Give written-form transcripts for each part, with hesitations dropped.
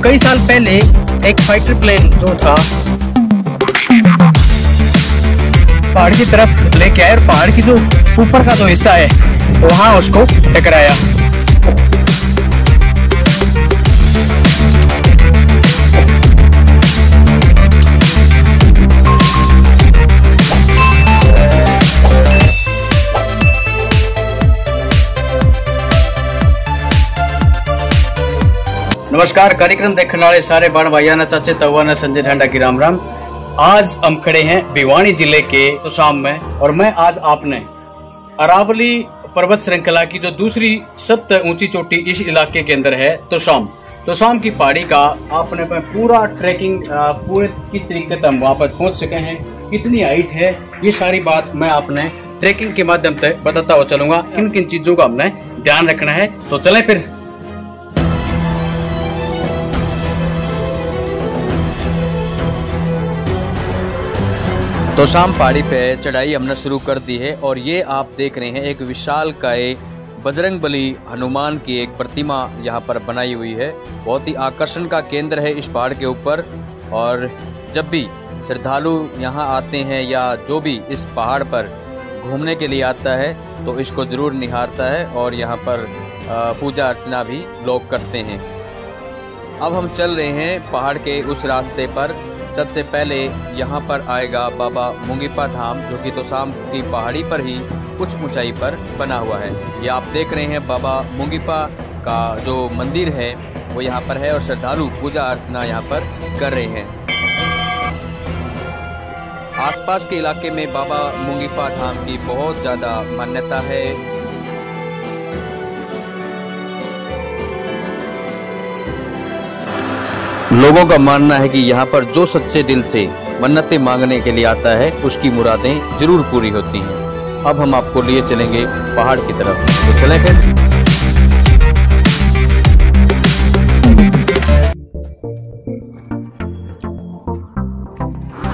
कई साल पहले एक फाइटर प्लेन जो था पहाड़ की तरफ लेके आया और पहाड़ की जो ऊपर का जो हिस्सा है वहां उसको टकराया। नमस्कार, कार्यक्रम देखने वाले सारे बाण भाइया न चाचे तवा न संजय ढांडा की राम राम। आज हम खड़े हैं भिवानी जिले के तोशाम में और मैं आज आपने अरावली पर्वत श्रृंखला की जो दूसरी सबसे ऊंची चोटी इस इलाके के अंदर है तोशाम की पहाड़ी का आपने पूरा ट्रैकिंग पूरे किस तरीके से हम वहां पर पहुंच सके हैं, कितनी हाइट है, ये सारी बात मैं आपने ट्रैकिंग के माध्यम से बताता हुआ चलूंगा। किन किन चीजों का हमने ध्यान रखना है, तो चले फिर। तोशाम पहाड़ी पे चढ़ाई हमने शुरू कर दी है और ये आप देख रहे हैं एक विशालकाय बजरंगबली हनुमान की एक प्रतिमा यहाँ पर बनाई हुई है। बहुत ही आकर्षण का केंद्र है इस पहाड़ के ऊपर और जब भी श्रद्धालु यहाँ आते हैं या जो भी इस पहाड़ पर घूमने के लिए आता है तो इसको ज़रूर निहारता है और यहाँ पर पूजा अर्चना भी लोग करते हैं। अब हम चल रहे हैं पहाड़ के उस रास्ते पर। सबसे पहले यहाँ पर आएगा बाबा मुंगीपा धाम, जो कि तोशाम की पहाड़ी पर ही कुछ ऊंचाई पर बना हुआ है। ये आप देख रहे हैं बाबा मुंगीपा का जो मंदिर है वो यहाँ पर है और श्रद्धालु पूजा अर्चना यहाँ पर कर रहे हैं। आसपास के इलाके में बाबा मुंगीपा धाम की बहुत ज़्यादा मान्यता है। लोगों का मानना है कि यहाँ पर जो सच्चे दिल से मन्नतें मांगने के लिए आता है उसकी मुरादें जरूर पूरी होती हैं। अब हम आपको लिए चलेंगे पहाड़ की तरफ, तो चलें फिर।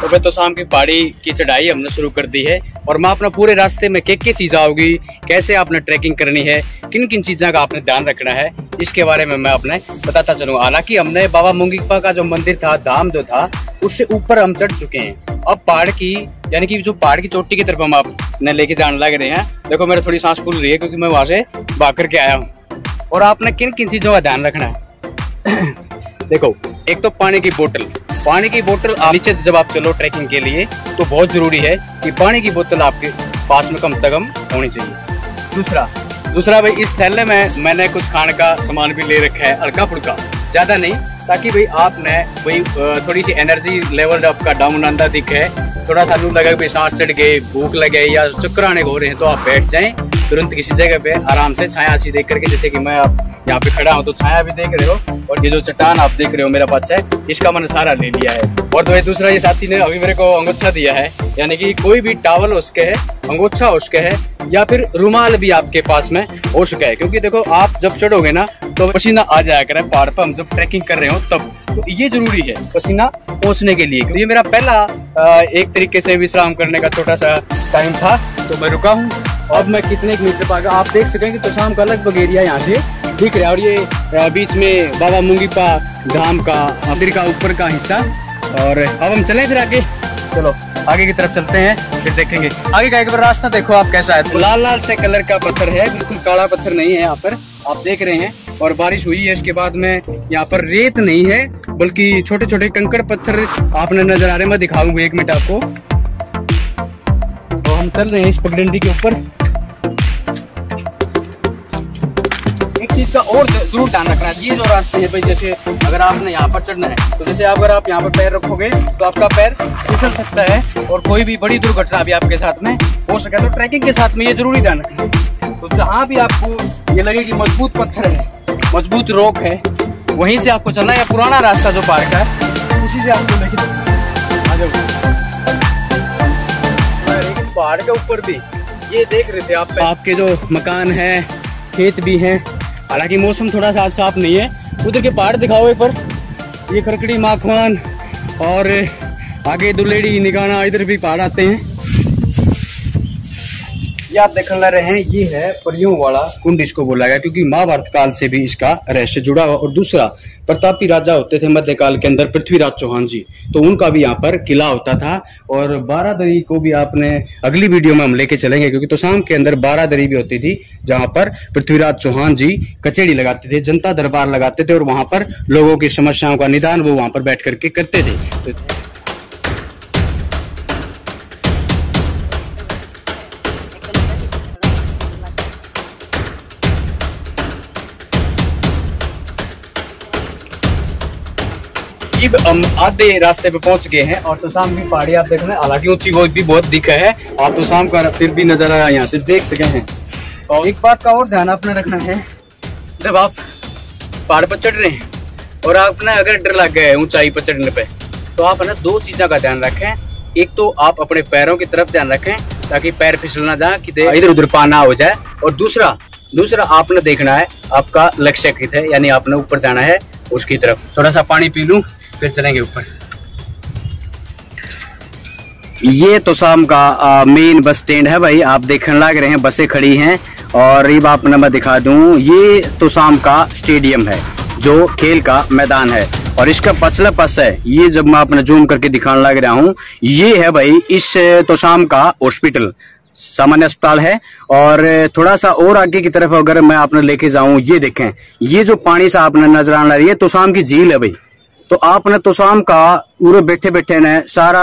तो तोशाम की पहाड़ी की चढ़ाई हमने शुरू कर दी है और मैं अपना पूरे रास्ते में क्या चीज़ आओगी, कैसे आपने ट्रैकिंग करनी है, किन किन चीज़ों का आपने ध्यान रखना है, इसके बारे में मैं आपने बताता चलूँगा। हालांकि हमने बाबा मुंगीपा का जो मंदिर था, धाम जो था, उससे ऊपर हम चढ़ चुके हैं। अब पहाड़ की यानी कि जो पहाड़ की चोटी की तरफ हम आपने लेके जाने लग रहे हैं। देखो मेरे थोड़ी सांस फूल रही है क्योंकि मैं वहां से भाग करके आया हूँ। और आपने किन किन चीज़ों का ध्यान रखना है देखो, एक तो पानी की बोतल नीचे जब आप चलो ट्रैकिंग के लिए तो बहुत जरूरी है कि पानी की बोतल आपके पास में कम से कम होनी चाहिए। दूसरा भाई, इस थैले में मैंने कुछ खाने का सामान भी ले रखा है, हल्का फुल्का, ज्यादा नहीं, ताकि भाई आपने भाई थोड़ी सी एनर्जी लेवल आपका डाउन आंदा दिखे, थोड़ा सा लू लगा, सांस चढ़ गए, भूख लगे या चक्कर आने हो रहे हैं तो आप बैठ जाएं तुरंत किसी जगह पे आराम से, छाया सी देख करके। जैसे कि मैं आप यहाँ पे खड़ा हूँ तो छाया भी देख रहे हो और ये जो चट्टान आप देख रहे हो मेरा पास है, इसका मैंने सारा ले लिया है। और तो दूसरा, ये साथी ने अभी मेरे को अंगोछा दिया है, यानी कि कोई भी टावल उसके है, अंगोछा उसके है या फिर रुमाल भी आपके पास में हो सके है। क्योंकि देखो आप जब चढ़ोगे ना तो पसीना आ जाया करे पहाड़ पर, हम जब ट्रैकिंग कर रहे हो तब, तो ये जरूरी है पसीना पहुंचने के लिए। ये मेरा पहला एक तरीके से विश्राम करने का छोटा सा टाइम था, तो मैं रुका हूँ। अब मैं कितने मीटर पर आप देख सकें कि तोशाम का लगभग एरिया यहाँ से दिख रहा है और ये बीच में बाबा मुंगीपा धाम का मंदिर का ऊपर का हिस्सा। और अब हम चलें फिर आगे, चलो आगे की तरफ चलते हैं, फिर देखेंगे आगे का। एक बार रास्ता देखो आप कैसा है, लाल से कलर का पत्थर है, बिल्कुल काला पत्थर नहीं है यहाँ पर, आप देख रहे हैं। और बारिश हुई है, इसके बाद में यहाँ पर रेत नहीं है बल्कि छोटे छोटे कंकड़ पत्थर आपने नजर आ रहे हैं। मैं दिखाऊंगा 1 मिनट आपको। तो हम चल रहे हैं इस पगडंडी के ऊपर। एक चीज का और जरूर ध्यान रखना है, ये जो रास्ते है भाई, जैसे अगर आपने यहाँ पर चढ़ना है तो जैसे अगर आप यहाँ पर पैर रखोगे तो आपका पैर फिसल सकता है और कोई भी बड़ी दुर्घटना भी आपके साथ में हो सके। तो ट्रैकिंग के साथ में ये जरूरी ध्यान रखना है। तो जहाँ भी आपको ये लगे कि मजबूत पत्थर है, मजबूत रॉक है, वहीं से आपको चलना है। या पुराना रास्ता जो पार्क है उसी से आपको लेके आ जाओ। पहाड़ के ऊपर भी ये देख रहे थे आप, आपके जो मकान है, खेत भी हैं। हालांकि मौसम थोड़ा सा साफ नहीं है। उधर के पहाड़ दिखाओ एक बार, ये खरकड़ी माखवान और आगे दुलेड़ी निगाना, इधर भी पहाड़ आते हैं। ये आप देखने लग रहे हैं, ये है परियों वाला कुंड इसको बोला गया, क्योंकि महाभारत काल से भी इसका रहस्य जुड़ा हुआ। और दूसरा, प्रतापी राजा होते थे मध्यकाल के अंदर, पृथ्वीराज चौहान जी, तो उनका भी यहाँ पर किला होता था। और बारादरी को भी आपने अगली वीडियो में हम लेके चलेंगे, क्योंकि तोशाम के अंदर बारादरी भी होती थी, जहाँ पर पृथ्वीराज चौहान जी कचेड़ी लगाते थे, जनता दरबार लगाते थे, और वहां पर लोगों की समस्याओं का निदान वो वहां पर बैठ करके करते थे। अब हम आधे रास्ते पे पहुंच गए हैं, और तोशाम की पहाड़ी आप देख रहे हैं, हालांकि ऊंची वो भी बहुत दिखा है, आप तोशाम का फिर भी नजारा यहाँ से देख सके हैं। और एक बात का और ध्यान आपने रखना है, जब आप पहाड़ पर चढ़ रहे हैं और आपने अगर डर लग गया है ऊंचाई पर चढ़ने पे, तो आप है ना 2 चीजों का ध्यान रखें। एक तो आप अपने पैरों की तरफ ध्यान रखें, ताकि पैर फिसल ना जाए, कि इधर उधर पाना हो जाए। और दूसरा आपने देखना है आपका लक्ष्य कित है, यानी आपने ऊपर जाना है उसकी तरफ। थोड़ा सा पानी पी लूं फिर चलेंगे ऊपर। ये तोशाम का मेन बस स्टैंड है भाई, आप देखने लग रहे हैं बसें खड़ी हैं। और ये आपने मैं दिखा दूं, ये तोशाम का स्टेडियम है, जो खेल का मैदान है। और इसका पछला पस है, ये जब मैं अपना जूम करके दिखाने लग रहा हूँ, ये है भाई इस तोशाम का हॉस्पिटल, सामान्य अस्पताल है। और थोड़ा सा और आगे की तरफ अगर मैं आपने लेके जाऊं, ये देखें, ये जो पानी सा आपने नजर आने लग रही है, तोशाम की झील है भाई। तो आपने तोशाम का पूरे बैठे बैठे ने सारा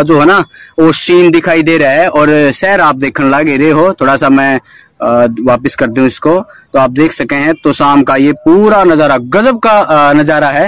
जो है ना वो सीन दिखाई दे रहा है। और शहर आप देखने लगे रहे हो, थोड़ा सा मैं वापस कर दूं इसको, तो आप देख सके हैं तोशाम का ये पूरा नजारा, गजब का नजारा है।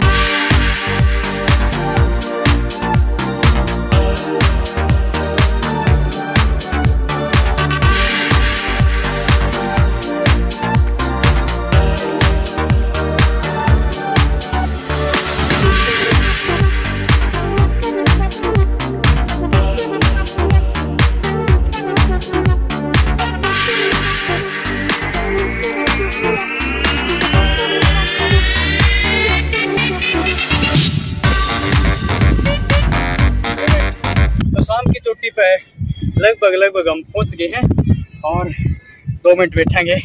शाम की चोटी पे लगभग हम पहुंच गए हैं, और 2 मिनट बैठेंगे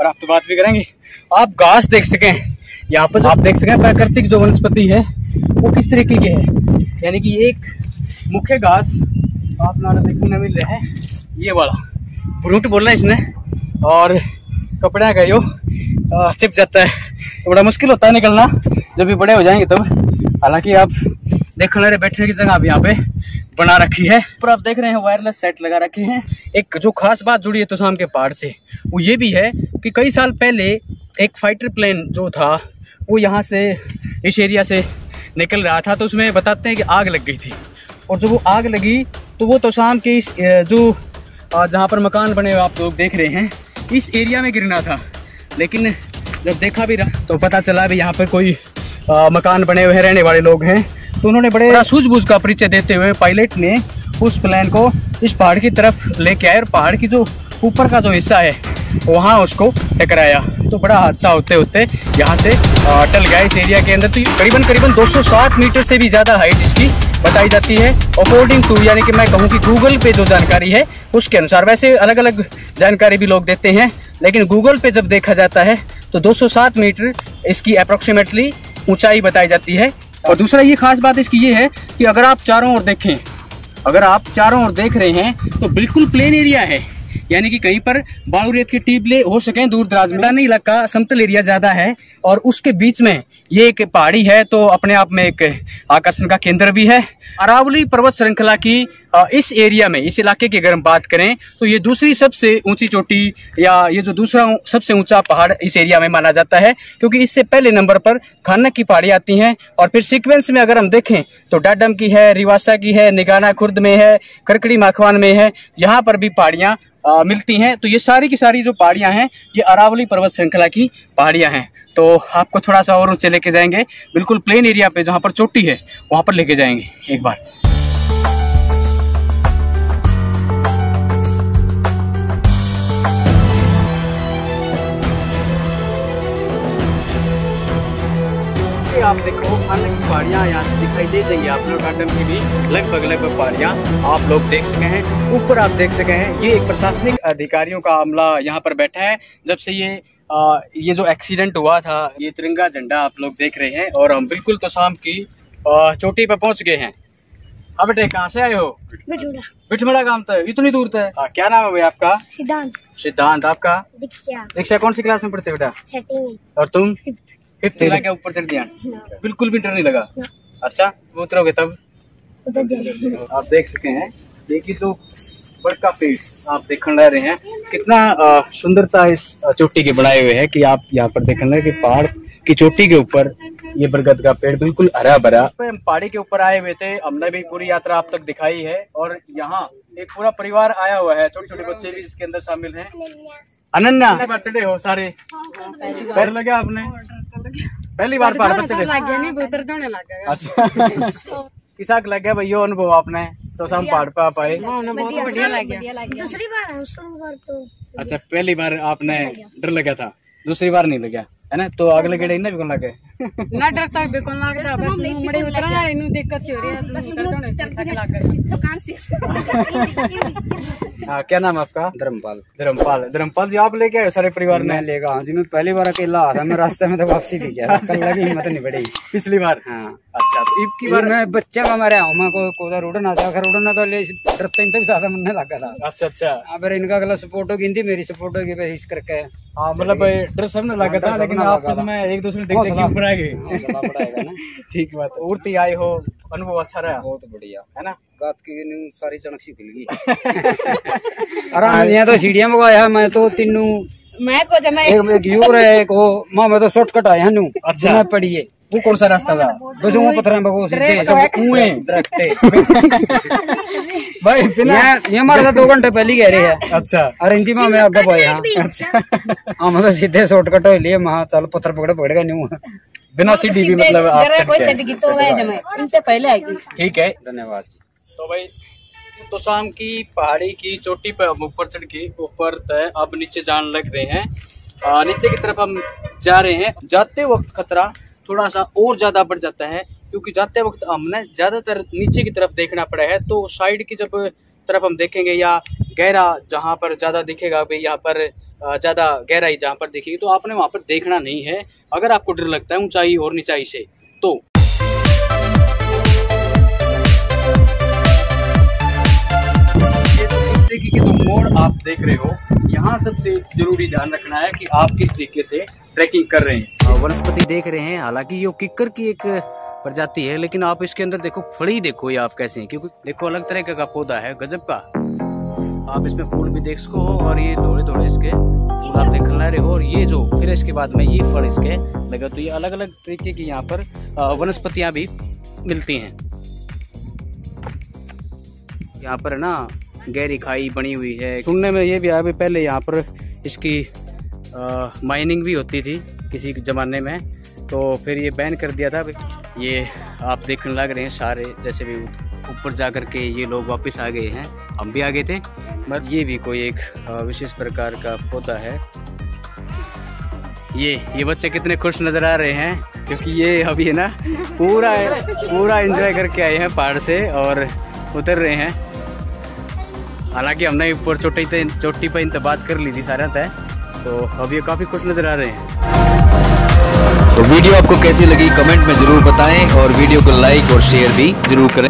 और आपसे बात भी करेंगे। आप घास देख सकें, यहाँ पर आप देख सकें प्राकृतिक जो वनस्पति है वो किस तरीके की है, यानी कि एक मुख्य घास आप नारा देखने मिल रहा है, ये वाला फ्रूट बोलना है इसने, और कपड़ा का यो चिप जाता है, तो बड़ा मुश्किल होता है निकलना जब भी बड़े हो जाएंगे तब। हालांकि आप देखने रहे बैठने की जगह भी यहाँ पे बना रखी है, पर आप देख रहे हैं वायरलेस सेट लगा रखे हैं। एक जो खास बात जुड़ी है तोशाम के पहाड़ से, वो ये भी है कि कई साल पहले एक फाइटर प्लेन जो था वो यहाँ से इस एरिया से निकल रहा था, तो उसमें बताते हैं कि आग लग गई थी। और जब वो आग लगी तो वो तोशाम के इस जो जहाँ पर मकान बने हुए आप लोग देख रहे हैं, इस एरिया में गिरना था। लेकिन जब देखा भी रहा तो पता चला भी यहाँ पर कोई मकान बने हुए हैं, रहने वाले लोग हैं। तो उन्होंने बड़े सूझबूझ का परिचय देते हुए पायलट ने उस प्लेन को इस पहाड़ की तरफ लेके आए, और पहाड़ की जो ऊपर का जो हिस्सा है वहाँ उसको टकराया। तो बड़ा हादसा होते होते यहाँ से टल गया इस एरिया के अंदर। तो करीबन 207 मीटर से भी ज़्यादा हाइट इसकी बताई जाती है अकॉर्डिंग टू, यानी कि मैं कहूँ कि गूगल पे जो जानकारी है उसके अनुसार। वैसे अलग अलग जानकारी भी लोग देते हैं, लेकिन गूगल पे जब देखा जाता है तो 207 मीटर इसकी अप्रोक्सीमेटली ऊंचाई बताई जाती है। और दूसरा ये खास बात इसकी ये है कि अगर आप चारों ओर देखें, अगर आप चारों ओर देख रहे हैं तो बिल्कुल प्लेन एरिया है, यानी कि कहीं पर बालू रेत के टीबले हो सके, दूर दराज मैदानी इलाका, समतल एरिया ज्यादा है, और उसके बीच में ये एक पहाड़ी है, तो अपने आप में एक आकर्षण का केंद्र भी है। अरावली पर्वत श्रृंखला की इस एरिया में, इस इलाके की अगर हम बात करें तो ये दूसरी सबसे ऊंची चोटी, या ये जो दूसरा सबसे ऊंचा पहाड़ इस एरिया में माना जाता है, क्योंकि इससे पहले नंबर पर खानक की पहाड़ी आती हैं। और फिर सीक्वेंस में अगर हम देखें तो डाडम की है, रिवासा की है, निगाना खुर्द में है, करकड़ी माखवान में है, यहाँ पर भी पहाड़ियाँ मिलती हैं। तो ये सारी की सारी जो पहाड़ियाँ हैं ये अरावली पर्वत श्रृंखला की पहाड़ियाँ हैं। तो आपको थोड़ा सा और ऊंचे लेके जाएंगे, बिल्कुल प्लेन एरिया पे जहाँ पर चोटी है वहाँ पर लेके जाएंगे एक बार। आप देखो अलग पहाड़ियाँ यहाँ से दिखाई दे देंगी आप लोग, गार्डन की भी लगभग पहाड़ियाँ आप लोग देख सके हैं। ऊपर आप देख सके हैं ये एक प्रशासनिक अधिकारियों का अमला यहाँ पर बैठा है। जब से ये जो एक्सीडेंट हुआ था, ये तिरंगा झंडा आप लोग देख रहे हैं और हम बिल्कुल तो शाम की चोटी पे पहुंच गए हैं। अब बेटे कहाँ से आए हो? बिठमड़ा गांव तो इतनी दूर तो है। क्या नाम है भाई आपका? सिद्धांत। आपका? दीक्षा। कौन सी क्लास में पढ़ते हो बेटा? 6वीं में। और तुम? 5th में। क्या ऊपर चढ़ दिया? बिल्कुल भी डर नहीं लगा? अच्छा, वो उतरोगे तब? आप देख सके हैं, देखिए तो बड़का पेड़ आप देखने लग रहे हैं। कितना सुंदरता इस चोटी के बनाए हुए है कि आप यहाँ पर देखने लगे कि पहाड़ की चोटी के ऊपर ये बरगद का पेड़ बिल्कुल हरा भरा। हम पहाड़ी के ऊपर आए हुए थे, हमने भी पूरी यात्रा आप तक दिखाई है और यहाँ एक पूरा परिवार आया हुआ है, छोटे छोटे बच्चे भी इसके अंदर शामिल हैं। अनन्या, पहली बार चढ़े हो सारे? पैर लगे आपने? पहली बार पहाड़ पर चढ़े? अच्छा किसा लग गया भैया अनुभव आपने? तो हम पहाड़ पे आप आए? दूसरी बार तो। अच्छा, पहली बार आपने डर लगा था, दूसरी बार नहीं लगा है ना? तो अगले गेड़े ना भी कौन लगे ना डरता है बेकौन लगता है, बस मुंह उतरा है, इनु दिक्कत हो रही है। हाँ, क्या नाम है आपका? धर्मपाल जी, आप लेके आए सारे परिवार ने? लेगा। हाँ जी, मैं पहली बार अकेला आया था, मैं रास्ते में तो वापसी भी गया। कल लगी हिम्मत नहीं बढ़ी पिछली बार। हाँ। अच्छा, तो इब की बार मैं बच्चे का मारे आऊँ, मैं को रोडन आता रोडन तो ले डरते इन तक ज्यादा मन लगा था। अच्छा फिर इनका अगला सपोर्ट होगी, हिंदी मेरी सपोर्ट होगी, बस इस करके। हाँ, मतलब डर सब ने लगा था, लेकिन आपस में एक दूसरे देख देख के ऊपर आ गए। ठीक बात। उड़ती आए हो, अनुभव अच्छा रहा? बहुत बढ़िया है ना? गात की सारी चणक सी खुल गई। अरे यहाँ तो सीढ़ियाँ मंगाया मैं तो तीनों, एक यूर है एक वो माँ, मैं तो शॉर्टकट आया हूँ। अच्छा, पढ़िए वो कौन सा रास्ता था? बस वो पत्थर भाई बिना ये हमारे 2 घंटे पहले कह रहे हैं। अच्छा, अरे इनकी माँ में आगे पाए। हाँ, मतलब सीधे शॉर्टकट हो लिए, महा चल पत्थर पकड़ेगा नहीं बिना सीढ़ी भी, मतलब पहले आएगी। ठीक है, धन्यवाद। तो भाई तो शाम की पहाड़ी की चोटी पे हम ऊपर चढ़ के ऊपर तय अब नीचे जाने लग रहे हैं। नीचे की तरफ हम जा रहे हैं। जाते वक्त खतरा थोड़ा सा और ज्यादा बढ़ जाता है, क्योंकि जाते वक्त हमने ज्यादातर नीचे की तरफ देखना पड़ा है। तो साइड की जब तरफ हम देखेंगे या गहरा जहाँ पर ज्यादा दिखेगा, भाई यहाँ पर ज्यादा गहराई जहाँ पर दिखेगी, तो आपने वहाँ पर देखना नहीं है। अगर आपको डर लगता है ऊंचाई और निचाई से, तो की तो मोड़ आप देख रहे हो, यहाँ सबसे जरूरी ध्यान रखना है कि आप किस तरीके से ट्रैकिंग कर रहे हैं। वनस्पति देख रहे हैं, हालांकि ये किक्कर की एक प्रजाति है, लेकिन आप इसके अंदर देखो फड़ी देखो ये आप कैसे हैं, क्योंकि देखो अलग तरह का पौधा है, गजब का। आप इसमें फूल भी देख सको हो और ये थोड़े इसके फूल आप देख रहे हो, और ये जो फिर इसके बाद में ये फल इसके लगा। तो ये अलग अलग तरीके की यहाँ पर वनस्पतियाँ भी मिलती हैं। यहाँ पर ना गहरी खाई बनी हुई है। सुनने में ये भी आया पहले यहाँ पर इसकी माइनिंग भी होती थी किसी ज़माने में, तो फिर ये बैन कर दिया था। ये आप देखने लग रहे हैं सारे, जैसे भी ऊपर जा कर के ये लोग वापस आ गए हैं, हम भी आ गए थे। मगर ये भी कोई एक विशेष प्रकार का पौधा है। ये बच्चे कितने खुश नज़र आ रहे हैं, क्योंकि ये अभी है ना पूरा एंजॉय करके आए हैं पहाड़ से और उतर रहे हैं। हालांकि हमने ऊपर चोटी पे इंतजार बात कर ली थी सारा तय, तो अब ये काफ़ी खुश नज़र आ रहे हैं। तो वीडियो आपको कैसी लगी कमेंट में ज़रूर बताएं और वीडियो को लाइक और शेयर भी ज़रूर करें।